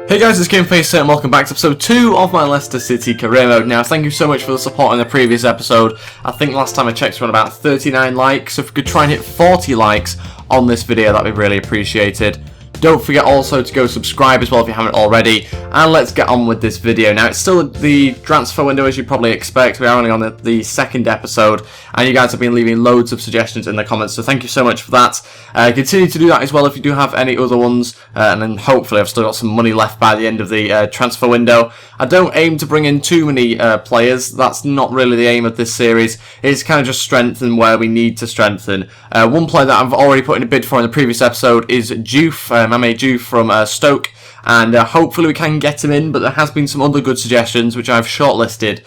Hey guys, it's GameFace and welcome back to episode 2 of my Leicester City career mode. Now, thank you so much for the support in the previous episode. I think last time I checked we're on about 39 likes, so if we could try and hit 40 likes on this video, that'd be really appreciated. Don't forget also to go subscribe as well if you haven't already, and let's get on with this video. Now, it's still the transfer window as you probably expect. We are only on the second episode, and you guys have been leaving loads of suggestions in the comments, so thank you so much for that. Continue to do that as well if you do have any other ones, and then hopefully I've still got some money left by the end of the transfer window. I don't aim to bring in too many players. That's not really the aim of this series. It's kind of just strengthen where we need to strengthen. One player that I've already put in a bid for in the previous episode is Juve. I made Juve from Stoke, and hopefully we can get him in, but there has been some other good suggestions which I've shortlisted,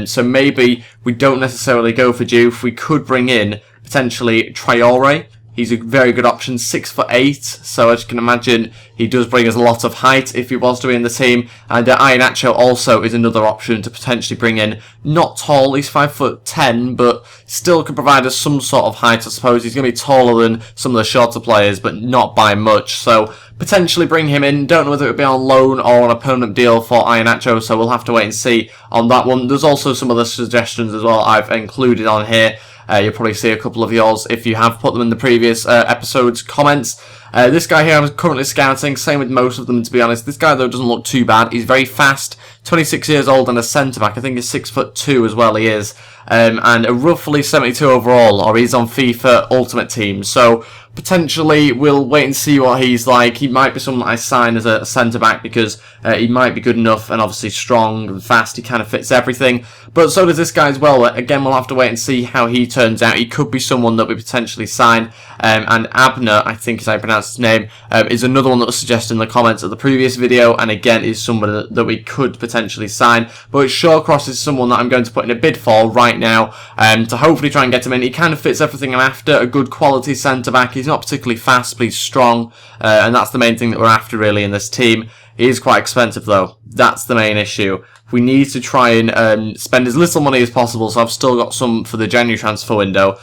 so maybe we don't necessarily go for Juve. We could bring in potentially Traore. He's a very good option, 6'8", so as you can imagine, he does bring us a lot of height if he was to be in the team. And Iheanacho also is another option to potentially bring in. Not tall, he's 5'10", but still can provide us some sort of height, I suppose. He's going to be taller than some of the shorter players, but not by much, so potentially bring him in. Don't know whether it would be on loan or on a permanent deal for Iheanacho, so we'll have to wait and see on that one. There's also some other suggestions as well I've included on here. You'll probably see a couple of yours if you have put them in the previous episode's comments. This guy here I'm currently scouting, same with most of them to be honest. This guy though doesn't look too bad. He's very fast, 26 years old and a centre-back. I think he's 6'2" as well, he is. And a roughly 72 overall, or he's on FIFA Ultimate Team. So potentially we'll wait and see what he's like. He might be someone that I sign as a centre-back because he might be good enough and obviously strong and fast. He kind of fits everything. But so does this guy as well. Again, we'll have to wait and see how he turns out. He could be someone that we potentially sign. And Abner, I think is how I pronounce his name, is another one that was suggested in the comments of the previous video, and again is someone that we could potentially sign. But Shawcross is someone that I'm going to put in a bid for right now, to hopefully try and get him in. He kind of fits everything I'm after, a good quality centre-back. He's not particularly fast, but he's strong, and that's the main thing that we're after really in this team. He is quite expensive though, that's the main issue. We need to try and spend as little money as possible, so I've still got some for the January transfer window.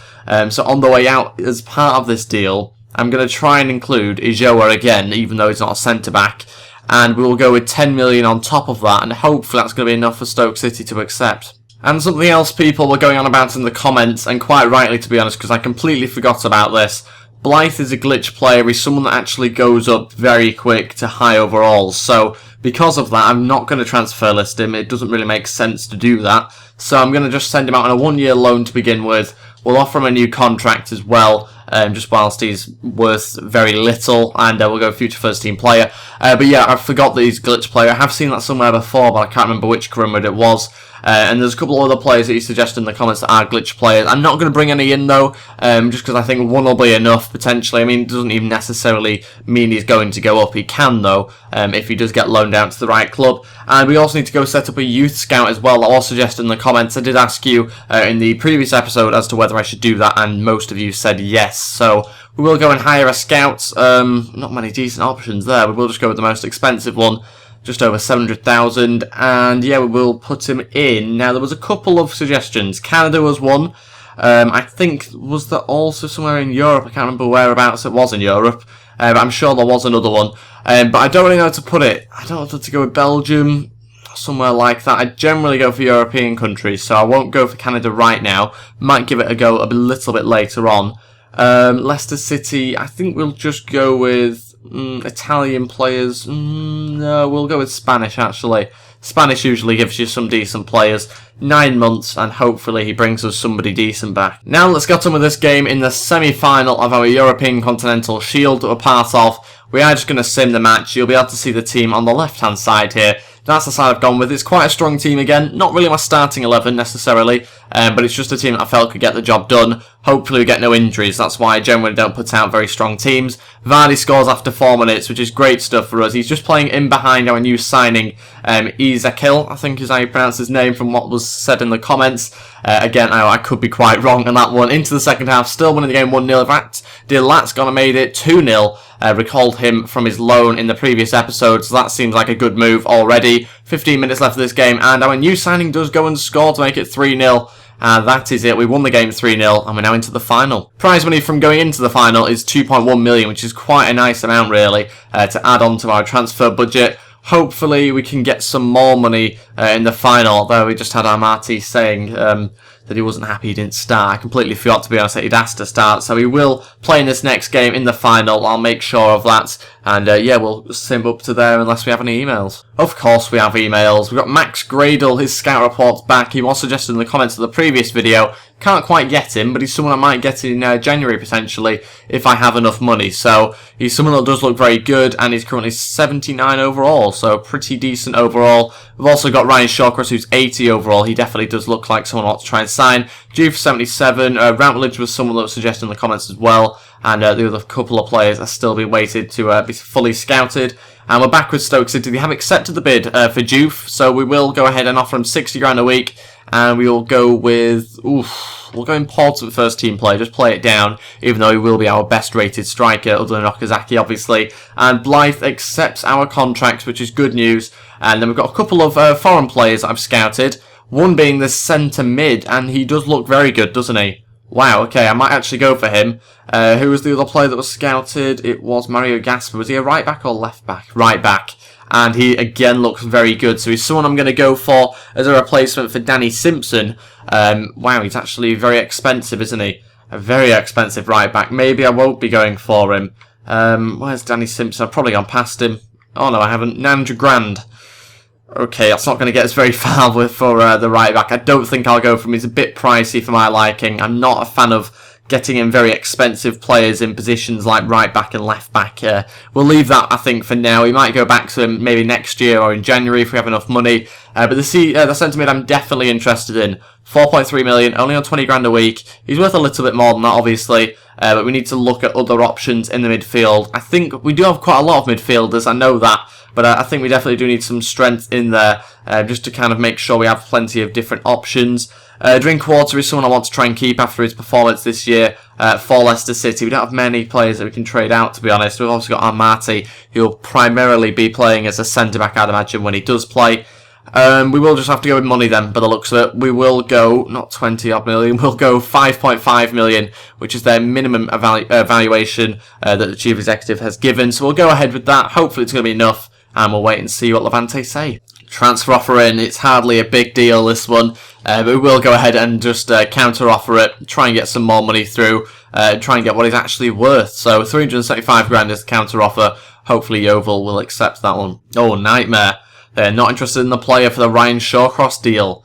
So on the way out, as part of this deal, I'm going to try and include Ijoa again, even though he's not a centre-back, and we'll go with 10 million on top of that, and hopefully that's going to be enough for Stoke City to accept. And something else people were going on about in the comments, and quite rightly to be honest, because I completely forgot about this. Blythe is a glitch player. He's someone that actually goes up very quick to high overalls. So because of that, I'm not going to transfer list him. It doesn't really make sense to do that. So I'm going to just send him out on a 1-year loan to begin with. We'll offer him a new contract as well, just whilst he's worth very little, and we'll go future first team player. But yeah, I forgot that he's a glitch player. I have seen that somewhere before, but I can't remember which career mode it was. And there's a couple of other players that you suggested in the comments that are glitch players. I'm not going to bring any in though, just because I think one will be enough potentially. I mean, it doesn't even necessarily mean he's going to go up. He can though, if he does get loaned out to the right club. And we also need to go set up a youth scout as well. That was suggested in the comments. I did ask you in the previous episode as to whether I should do that, and most of you said yes. So we will go and hire a scout. Not many decent options there. We will just go with the most expensive one. Just over 700,000, and yeah, we will put him in. Now, there was a couple of suggestions. Canada was one. I think, was there also somewhere in Europe? I can't remember whereabouts it was in Europe. But I'm sure there was another one. But I don't really know how to put it. I don't know whether to go with Belgium, somewhere like that. I generally go for European countries, so I won't go for Canada right now. Might give it a go a little bit later on. Leicester City, I think we'll just go with Italian players. No, we'll go with Spanish actually. Spanish usually gives you some decent players. 9 months, and hopefully he brings us somebody decent back. Now let's get on with this game in the semi-final of our European Continental Shield that we're part of. We are just going to sim the match. You'll be able to see the team on the left-hand side here. That's the side I've gone with. It's quite a strong team again. Not really my starting 11 necessarily, but it's just a team that I felt could get the job done. Hopefully we get no injuries. That's why I generally don't put out very strong teams. Vardy scores after 4 minutes, which is great stuff for us. He's just playing in behind our new signing, Ezekiel, I think is how you pronounce his name from what was said in the comments. Again, I could be quite wrong on that one. Into the second half, still winning the game 1-0. In fact, Delat's gone and made it 2-0. Recalled him from his loan in the previous episode, so that seems like a good move already. 15 minutes left of this game, and our new signing does go and score to make it 3-0. That is it. We won the game 3-0, and we're now into the final. Prize money from going into the final is 2.1 million, which is quite a nice amount, really, to add on to our transfer budget. Hopefully we can get some more money in the final, although we just had Armati saying that he wasn't happy he didn't start. I completely forgot, to be honest, that he'd asked to start, so he will play in this next game in the final. I'll make sure of that, and yeah, we'll sim up to there unless we have any emails. Of course we have emails. We've got Max Gradle, his scout report's back. He was suggested in the comments of the previous video. Can't quite get him, but he's someone I might get in January potentially if I have enough money. So he's someone that does look very good, and he's currently 79 overall, so pretty decent overall. We've also got Ryan Shawcross, who's 80 overall. He definitely does look like someone I want to try and sign. Due for 77. Routledge was someone that was suggested in the comments as well, and the other couple of players are still being waited to be fully scouted. And we're back with Stoke City. They have accepted the bid for Juve, so we will go ahead and offer him 60 grand a week. And we will go with, we'll go important first team play, just play it down, even though he will be our best rated striker, other than Okazaki, obviously. And Blythe accepts our contract, which is good news. And then we've got a couple of foreign players that I've scouted, one being the centre mid, and he does look very good, doesn't he? Wow, okay, I might actually go for him. Who was the other player that was scouted? It was Mario Gasper. Was he a right back or left back? Right back. And he again looks very good, so he's someone I'm going to go for as a replacement for Danny Simpson. Wow, he's actually very expensive, isn't he? A very expensive right back. Maybe I won't be going for him. Where's Danny Simpson? I've probably gone past him. Oh no, I haven't. 900 grand. Okay, that's not going to get us very far for the right back. I don't think I'll go for him. He's a bit pricey for my liking. I'm not a fan of getting in very expensive players in positions like right back and left back. We'll leave that, I think, for now. We might go back to him maybe next year or in January if we have enough money. But the centre mid I'm definitely interested in. 4.3 million, only on 20 grand a week. He's worth a little bit more than that, obviously. But we need to look at other options in the midfield. I think we do have quite a lot of midfielders, I know that. But I think we definitely do need some strength in there, just to kind of make sure we have plenty of different options. Drinkwater is someone I want to try and keep after his performance this year for Leicester City. We don't have many players that we can trade out, to be honest. We've also got Armati, who will primarily be playing as a centre-back, I'd imagine, when he does play. We will just have to go with money then, by the looks of it. We will go, not 20 odd million, we'll go 5.5 million, which is their minimum valuation that the chief executive has given. So we'll go ahead with that. Hopefully it's going to be enough, and we'll wait and see what Levante say. Transfer offer in, it's hardly a big deal, this one. But we will go ahead and just counter offer it, try and get some more money through, try and get what he's actually worth. So 375 grand is the counter offer. Hopefully Yeovil will accept that one. Oh, nightmare. They're not interested in the player for the Ryan Shawcross deal.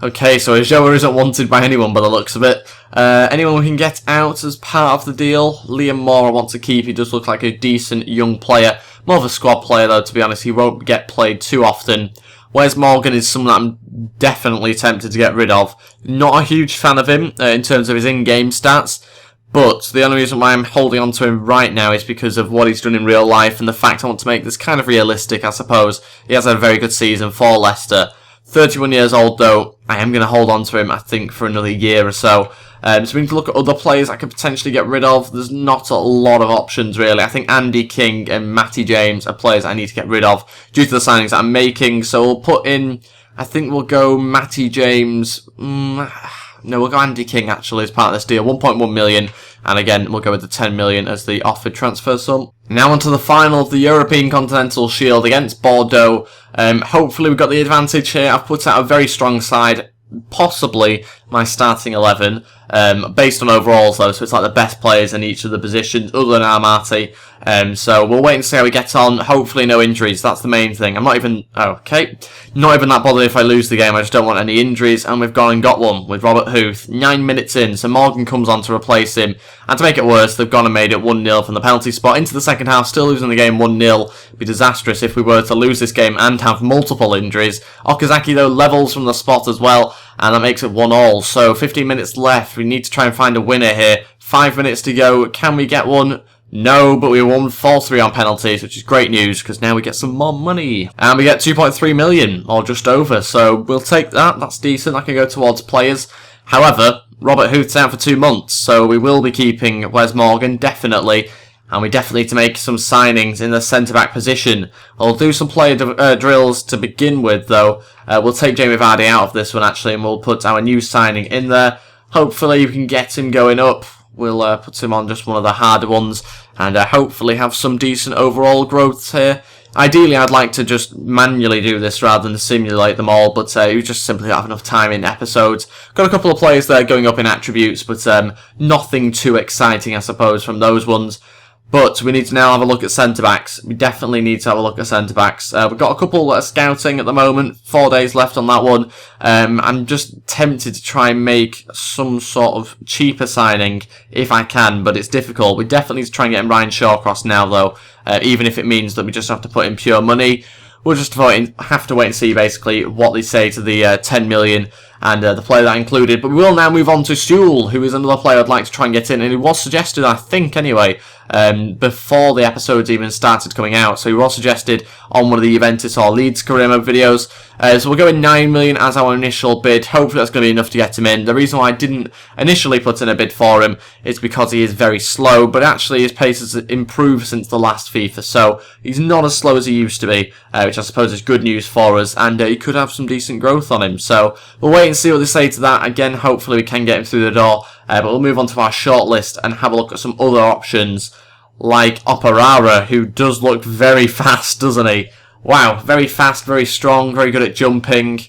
Okay, so Ajoa isn't wanted by anyone by the looks of it. Anyone we can get out as part of the deal? Liam Moore I want to keep. He does look like a decent young player. More of a squad player though, to be honest. He won't get played too often. Wes Morgan is someone that I'm definitely tempted to get rid of. Not a huge fan of him in terms of his in-game stats. But the only reason why I'm holding on to him right now is because of what he's done in real life and the fact I want to make this kind of realistic, I suppose. He has had a very good season for Leicester. 31 years old though, I am going to hold on to him, I think, for another year or so. So we need to look at other players I could potentially get rid of. There's not a lot of options, really. I think Andy King and Matty James are players I need to get rid of due to the signings that I'm making. So we'll put in, I think we'll go Matty James. No, we'll go Andy King, actually, as part of this deal. 1.1 million. And again, we'll go with the 10 million as the offered transfer sum. Now on to the final of the European Continental Shield against Bordeaux. Hopefully we've got the advantage here. I've put out a very strong side. Possibly my starting 11, based on overalls though, so it's like the best players in each of the positions other than Armati. So we'll wait and see how we get on. Hopefully no injuries, that's the main thing. I'm not even not even that bothered if I lose the game. I just don't want any injuries, and we've gone and got one with Robert Huth 9 minutes in, so Morgan comes on to replace him, and to make it worse, they've gone and made it 1-0 from the penalty spot into the second half, still losing the game 1-0. It'd be disastrous if we were to lose this game and have multiple injuries. Okazaki though levels from the spot as well, and that makes it 1-1. So 15 minutes left, we need to try and find a winner here. 5 minutes to go, can we get one? No, but we won 4-3 on penalties, which is great news, because now we get some more money. And we get 2.3 million, or just over, so we'll take that. That's decent, that can go towards players. However, Robert Huth's out for 2 months, so we will be keeping Wes Morgan, definitely. And we definitely need to make some signings in the centre-back position. I'll do some player drills to begin with, though. We'll take Jamie Vardy out of this one, actually, and we'll put our new signing in there. Hopefully we can get him going up. We'll put him on just one of the harder ones, and hopefully have some decent overall growth here Ideally, I'd like to just manually do this rather than simulate them all, but we just simply don't have enough time in episodes. Got a couple of players there going up in attributes, but nothing too exciting, I suppose, from those ones. But we need to now have a look at centre-backs. We definitely need to have a look at centre-backs. We've got a couple that are scouting at the moment. 4 days left on that one. I'm just tempted to try and make some sort of cheaper signing if I can, but it's difficult. We definitely need to try and get Ryan Shawcross now, though, even if it means that we just have to put in pure money. We'll just have to wait and see, basically, what they say to the 10 million and the player that included. But we will now move on to Sewell, who is another player I'd like to try and get in, and he was suggested, I think, anyway, before the episodes even started coming out. So he was suggested on one of the Juventus or Leeds career mode videos. So we'll go in 9 million as our initial bid. Hopefully that's going to be enough to get him in. The reason why I didn't initially put in a bid for him is because he is very slow, but actually his pace has improved since the last FIFA, so he's not as slow as he used to be, which I suppose is good news for us, and he could have some decent growth on him. So we'll wait and see what they say to that. Again, hopefully we can get him through the door, but we'll move on to our shortlist and have a look at some other options, like Operara, who does look very fast, doesn't he? Wow, very fast, very strong, very good at jumping.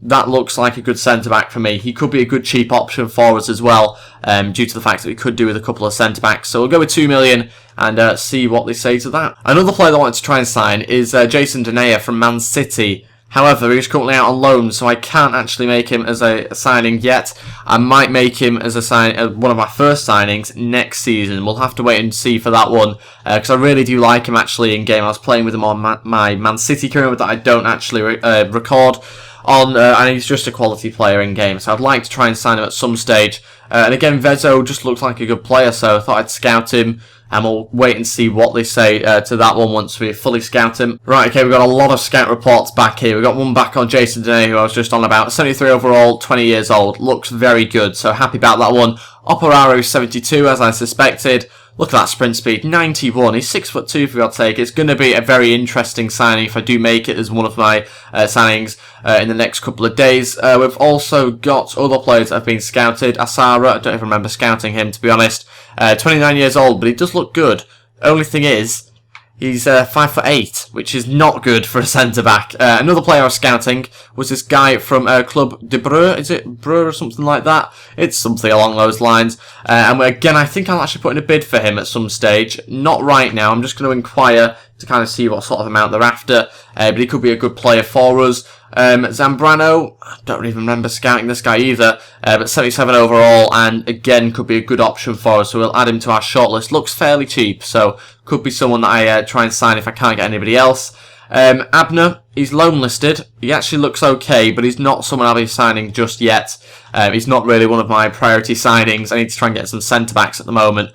That looks like a good centre-back for me. He could be a good cheap option for us as well, due to the fact that we could do with a couple of centre-backs. So we'll go with 2 million and see what they say to that. Another player that I wanted to try and sign is Jason Denayer from Man City. However, he's currently out on loan, so I can't actually make him as a signing yet. I might make him as one of my first signings next season. We'll have to wait and see for that one, because I really do like him actually in game. I was playing with him on my Man City career that I don't actually record on, and he's just a quality player in game, so I'd like to try and sign him at some stage. And again, Vezo just looks like a good player, so I thought I'd scout him. And we'll wait and see what they say to that one once we fully scout him. Right, okay, we've got a lot of scout reports back here. We've got one back on Jason Denayer, who I was just on about. 73 overall, 20 years old. Looks very good, so happy about that one. Operaro 72, as I suspected. Look at that sprint speed, 91. He's 6'2" for your take. It's going to be a very interesting signing if I do make it as one of my signings in the next couple of days. We've also got other players that have been scouted. Asara, I don't even remember scouting him, to be honest. 29 years old, but he does look good. Only thing is, he's 5'8", which is not good for a centre-back. Another player I was scouting was this guy from Club de Breu. Is it Breu or something like that? It's something along those lines. And again, I think I'll actually put in a bid for him at some stage. Not right now. I'm just going to inquire to kind of see what sort of amount they're after. But he could be a good player for us. Zambrano, I don't even remember scouting this guy either, but 77 overall, and again could be a good option for us, so we'll add him to our shortlist. Looks fairly cheap, so could be someone that I try and sign if I can't get anybody else. Abner, he's loan listed. He actually looks okay, but he's not someone I'll be signing just yet. He's not really one of my priority signings. I need to try and get some centre-backs at the moment.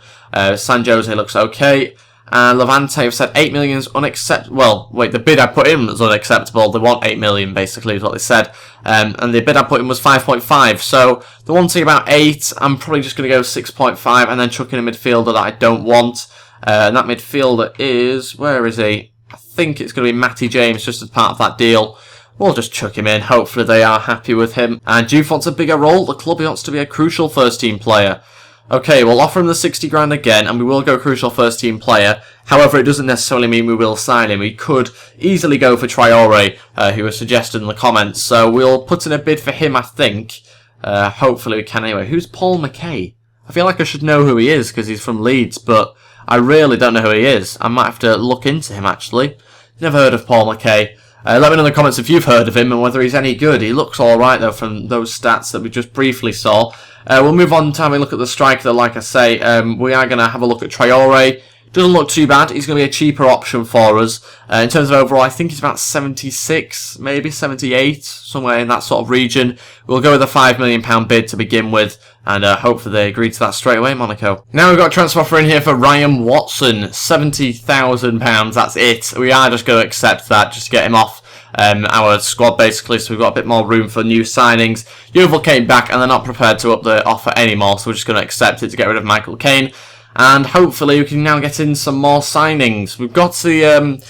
San Jose looks okay. And Levante have said 8 million is unacceptable. Well, wait, the bid I put in was unacceptable. They want 8 million, basically, is what they said. And the bid I put in was 5.5. So the one thing about 8, I'm probably just going to go 6.5 and then chuck in a midfielder that I don't want. And that midfielder is, where is he? I think it's going to be Matty James, just as part of that deal. We'll just chuck him in. Hopefully they are happy with him. And Juve wants a bigger role. The club wants to be a crucial first-team player. Okay, we'll offer him the 60 grand again, and we will go crucial first-team player. However, it doesn't necessarily mean we will sign him. We could easily go for Traore, who was suggested in the comments. So we'll put in a bid for him, I think. Hopefully we can anyway. Who's Paul McKay? I feel like I should know who he is, because he's from Leeds, but I really don't know who he is. I might have to look into him, actually. Never heard of Paul McKay. Let me know in the comments if you've heard of him and whether he's any good. He looks alright, though, from those stats that we just briefly saw. We'll move on to having a look at the striker, like I say. We are going to have a look at Traore. Doesn't look too bad. He's going to be a cheaper option for us. In terms of overall, I think he's about 76, maybe 78, somewhere in that sort of region. We'll go with a £5 million bid to begin with, and hopefully they agree to that straight away, Monaco. Now we've got a transfer offer in here for Ryan Watson, £70,000, that's it. We are just going to accept that, just to get him off our squad, basically, so we've got a bit more room for new signings. Yeovil came back, and they're not prepared to up the offer anymore, so we're just going to accept it to get rid of Michael Caine. And hopefully we can now get in some more signings. We've got the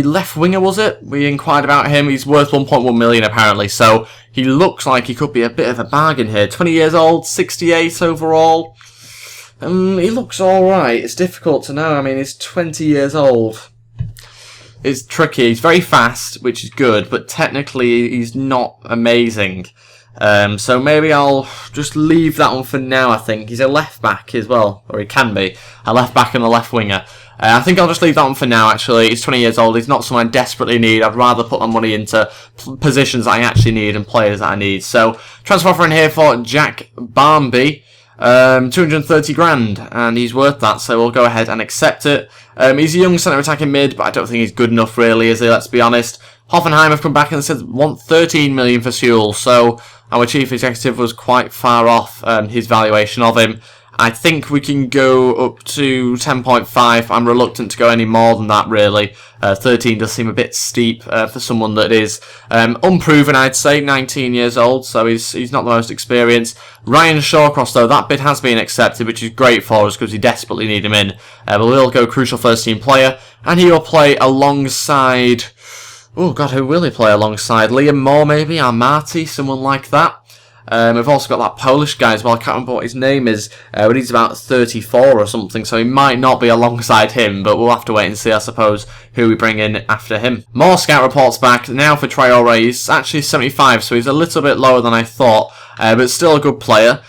left winger, was it? We inquired about him. He's worth 1.1 million apparently, so he looks like he could be a bit of a bargain here. 20 years old, 68 overall. He looks alright. It's difficult to know. I mean, he's 20 years old. is tricky. He's very fast, which is good, but technically he's not amazing. So maybe I'll just leave that one for now, I think. He's a left back as well, or he can be. A left back and a left winger. I think I'll just leave that one for now, actually. He's 20 years old. He's not someone I desperately need. I'd rather put my money into positions that I actually need and players that I need. So, transfer offer in here for Jack Barmby. 230 grand, and he's worth that, so we'll go ahead and accept it. He's a young centre attacking mid, but I don't think he's good enough, really, is he? Let's be honest. Hoffenheim have come back and said want 13 million for Sewell, so our chief executive was quite far off his valuation of him. I think we can go up to 10.5. I'm reluctant to go any more than that, really. 13 does seem a bit steep for someone that is unproven, I'd say, 19 years old, so he's not the most experienced. Ryan Shawcross, though, that bid has been accepted, which is great for us because we desperately need him in. But we'll go crucial first-team player, and he will play alongside... Oh, God, who will he play alongside? Liam Moore, maybe? Marty, someone like that. We've also got that Polish guy as well. I can't remember what his name is, but he's about 34 or something, so he might not be alongside him, but we'll have to wait and see, I suppose, who we bring in after him. More scout reports back. Now for Traore, he's actually 75, so he's a little bit lower than I thought, but still a good player.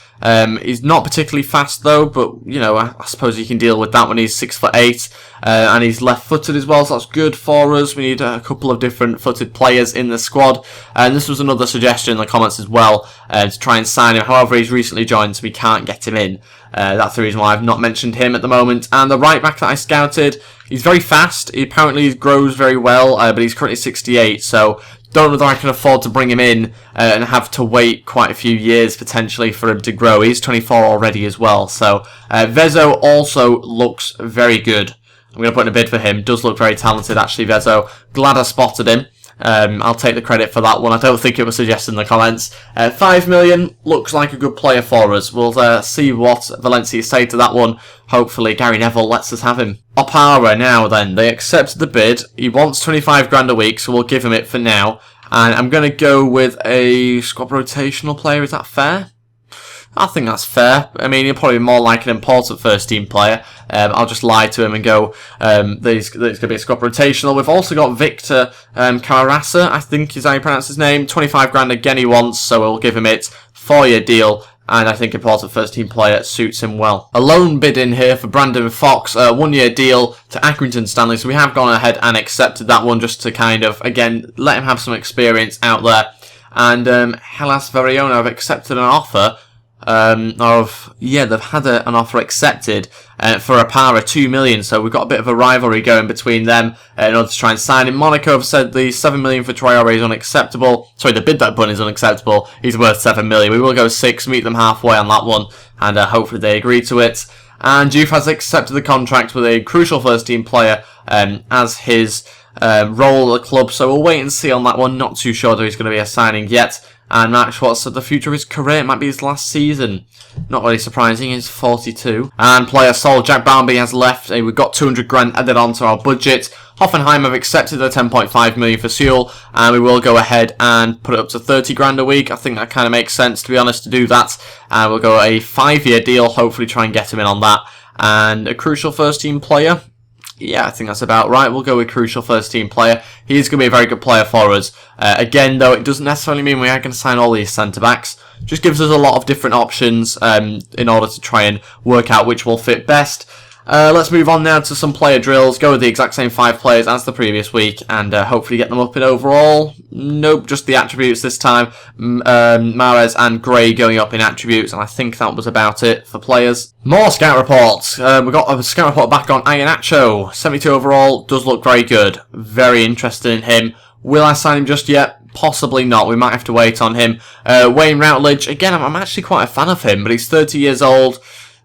He's not particularly fast though, but you know, I suppose you can deal with that when he's 6'8", and he's left-footed as well, so that's good for us. We need a couple of different footed players in the squad, and this was another suggestion in the comments as well, to try and sign him. However, he's recently joined, so we can't get him in. That's the reason why I've not mentioned him at the moment. And the right back that I scouted, he's very fast. He apparently grows very well, but he's currently 68, so don't know whether I can afford to bring him in and have to wait quite a few years potentially for him to grow. He's 24 already as well. So Vezo also looks very good. I'm going to put in a bid for him. Does look very talented actually, Vezo. Glad I spotted him. I'll take the credit for that one. I don't think it was suggested in the comments. 5 million looks like a good player for us. We'll see what Valencia say to that one. Hopefully Gary Neville lets us have him. Opara now then. They accepted the bid. He wants 25 grand a week, so we'll give him it for now. And I'm going to go with a squad rotational player. Is that fair? I think that's fair. I mean, he'll probably be more like an important first-team player. I'll just lie to him and go, there's going to be a squad rotational. We've also got Victor Carrasa, I think is how you pronounce his name. 25 grand again he wants, so we'll give him it. 4-year deal, and I think important first-team player suits him well. A loan bid in here for Brandon Fox, 1-year deal to Accrington Stanley, so we have gone ahead and accepted that one just to kind of, again, let him have some experience out there. And Hellas Verona have accepted an offer they've had an offer accepted for Opara, 2 million, so we've got a bit of a rivalry going between them in order to try and sign him. Monaco have said the 7 million for Traore is unacceptable. Sorry, the bid that put is unacceptable. He's worth 7 million. We will go 6, meet them halfway on that one, and hopefully they agree to it. And Juve has accepted the contract with a crucial first-team player as his role at the club, so we'll wait and see on that one. Not too sure that he's going to be a signing yet. And Mark Schwartz said the future of his career, it might be his last season. Not really surprising, he's 42. And player sold, Jack Barmby has left. We've got 200 grand added onto our budget. Hoffenheim have accepted the 10.5 million for Sewell, and we will go ahead and put it up to 30 grand a week. I think that kind of makes sense, to be honest, to do that. And we'll go a 5-year deal, hopefully try and get him in on that. And a crucial first-team player. Yeah, I think that's about right. We'll go with crucial first-team player. He is going to be a very good player for us. Again, though, it doesn't necessarily mean we are going to sign all these centre-backs. Just gives us a lot of different options in order to try and work out which will fit best. Let's move on now to some player drills. Go with the exact same 5 players as the previous week and hopefully get them up in overall. Nope, just the attributes this time. Mahrez and Gray going up in attributes, and I think that was about it for players. More scout reports. We've got a scout report back on Iheanacho. 72 overall, does look very good. Very interested in him. Will I sign him just yet? Possibly not. We might have to wait on him. Wayne Routledge, again, I'm actually quite a fan of him, but he's 30 years old.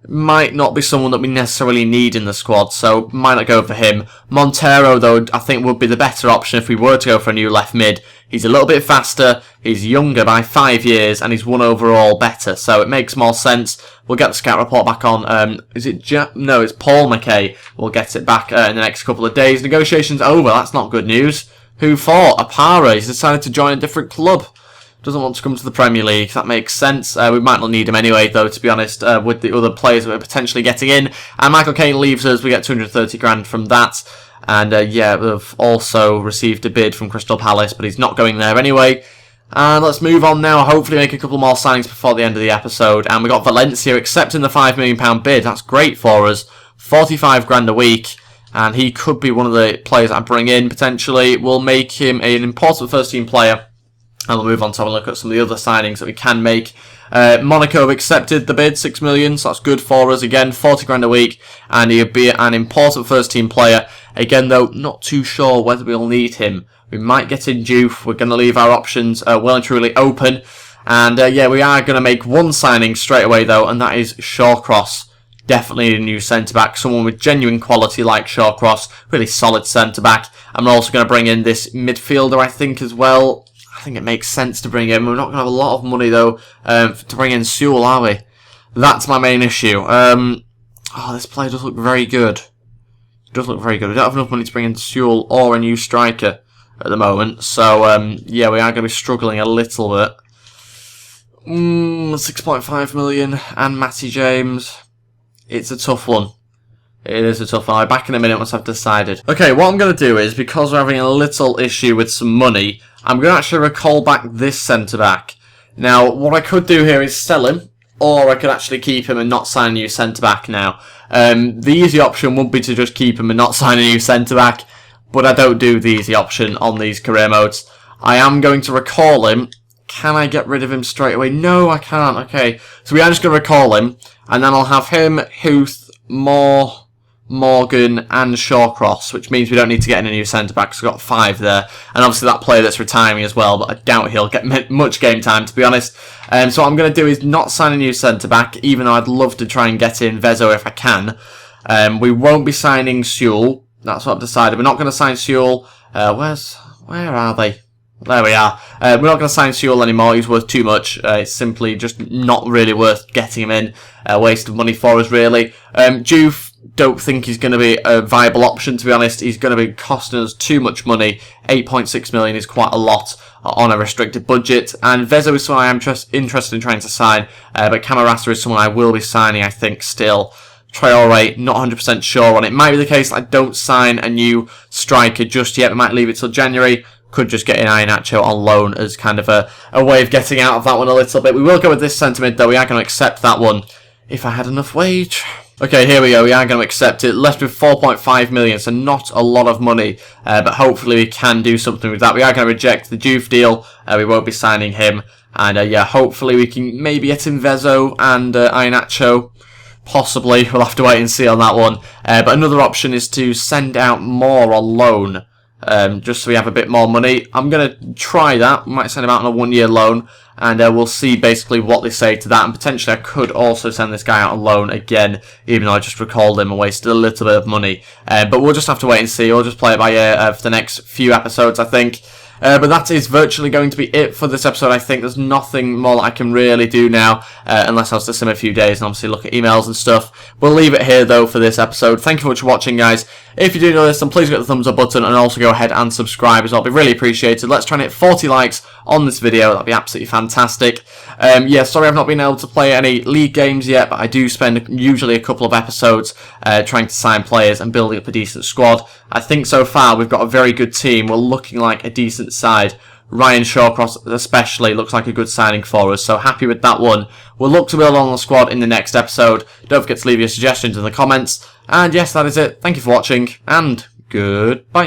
Might not be someone that we necessarily need in the squad, so might not go for him. Montero, though, I think would be the better option if we were to go for a new left mid. He's a little bit faster, he's younger by 5 years, and he's 1 overall better, so it makes more sense. We'll get the scout report back on, no, it's Paul McKay. We'll get it back in the next couple of days. Negotiations over, that's not good news. Who for? Opara, he's decided to join a different club. Doesn't want to come to the Premier League. That makes sense. We might not need him anyway, though, to be honest, with the other players that we're potentially getting in. And Michael Caine leaves us. We get 230 grand from that. And yeah, we've also received a bid from Crystal Palace, but he's not going there anyway. And let's move on now, hopefully make a couple more signings before the end of the episode. And we got Valencia accepting the £5 million bid. That's great for us. 45 grand a week. And he could be one of the players I bring in, potentially. We'll make him an important first-team player. And we'll move on to have a look at some of the other signings that we can make. Monaco have accepted the bid, 6 million, so that's good for us. Again, 40 grand a week, and he'll be an important first-team player. Again, though, not too sure whether we'll need him. We might get in Juve. We're going to leave our options well and truly open. And yeah, we are going to make one signing straight away, though, and that is Shawcross. Definitely a new centre-back, someone with genuine quality like Shawcross. Really solid centre-back. I'm also going to bring in this midfielder, I think, as well. I think it makes sense to bring in. We're not going to have a lot of money, though, to bring in Sewell, are we? That's my main issue. Oh, this player does look very good. It does look very good. We don't have enough money to bring in Sewell or a new striker at the moment. So, yeah, we are going to be struggling a little bit. 6.5 million and Matty James. It's a tough one. It is a tough one. I'll be back in a minute once I've decided. Okay, what I'm going to do is, because we're having a little issue with some money, I'm going to actually recall back this centre-back. Now, what I could do here is sell him, or I could actually keep him and not sign a new centre-back now. The easy option would be to just keep him and not sign a new centre-back, but I don't do the easy option on these career modes. I am going to recall him. Can I get rid of him straight away? No, I can't. Okay, so we are just going to recall him, and then I'll have him, Huth, Morgan and Shawcross, which means we don't need to get in a new centre-back because we've got 5 there. And obviously that player that's retiring as well, but I doubt he'll get much game time, to be honest. So what I'm going to do is not sign a new centre-back, even though I'd love to try and get in Vezo if I can. We won't be signing Sewell. That's what I've decided. We're not going to sign Sewell. Where are they? There we are. We're not going to sign Sewell anymore. He's worth too much. It's simply just not really worth getting him in. A waste of money for us, really. Juve, don't think he's going to be a viable option, to be honest. He's going to be costing us too much money. 8.6 million is quite a lot on a restricted budget. And Vezo is someone I am interested in trying to sign. But Camarasa is someone I will be signing, I think, still. Traore, not 100% sure on it. Might be the case I don't sign a new striker just yet. We might leave it till January. Could just get in Iheanacho on loan as kind of a way of getting out of that one a little bit. We will go with this centre mid, though. We are going to accept that one if I had enough wage. Okay, here we go. We are going to accept it. Left with 4.5 million, so not a lot of money. But hopefully we can do something with that. We are going to reject the Juve deal. We won't be signing him. And yeah, hopefully we can maybe get in Vezo and Iheanacho. Possibly. We'll have to wait and see on that one. But another option is to send out more on loan. Just so we have a bit more money. I'm going to try that. We might send him out on a 1-year loan. And we'll see basically what they say to that. And potentially I could also send this guy out on loan again, even though I just recalled him and wasted a little bit of money. But we'll just have to wait and see. We'll just play it by ear for the next few episodes, I think. But that is virtually going to be it for this episode, I think. There's nothing more that I can really do now, unless I was to sim a few days and obviously look at emails and stuff. We'll leave it here, though, for this episode. Thank you much for watching, guys. If you do know this, then please hit the thumbs up button and also go ahead and subscribe as well. It'd be really appreciated. Let's try and hit 40 likes on this video. That'd be absolutely fantastic. Yeah, sorry I've not been able to play any league games yet, but I do spend usually a couple of episodes trying to sign players and building up a decent squad. I think so far we've got a very good team. We're looking like a decent side. Ryan Shawcross especially looks like a good signing for us, so happy with that one. We'll look to build on the squad in the next episode. Don't forget to leave your suggestions in the comments. And yes, that is it. Thank you for watching, and goodbye.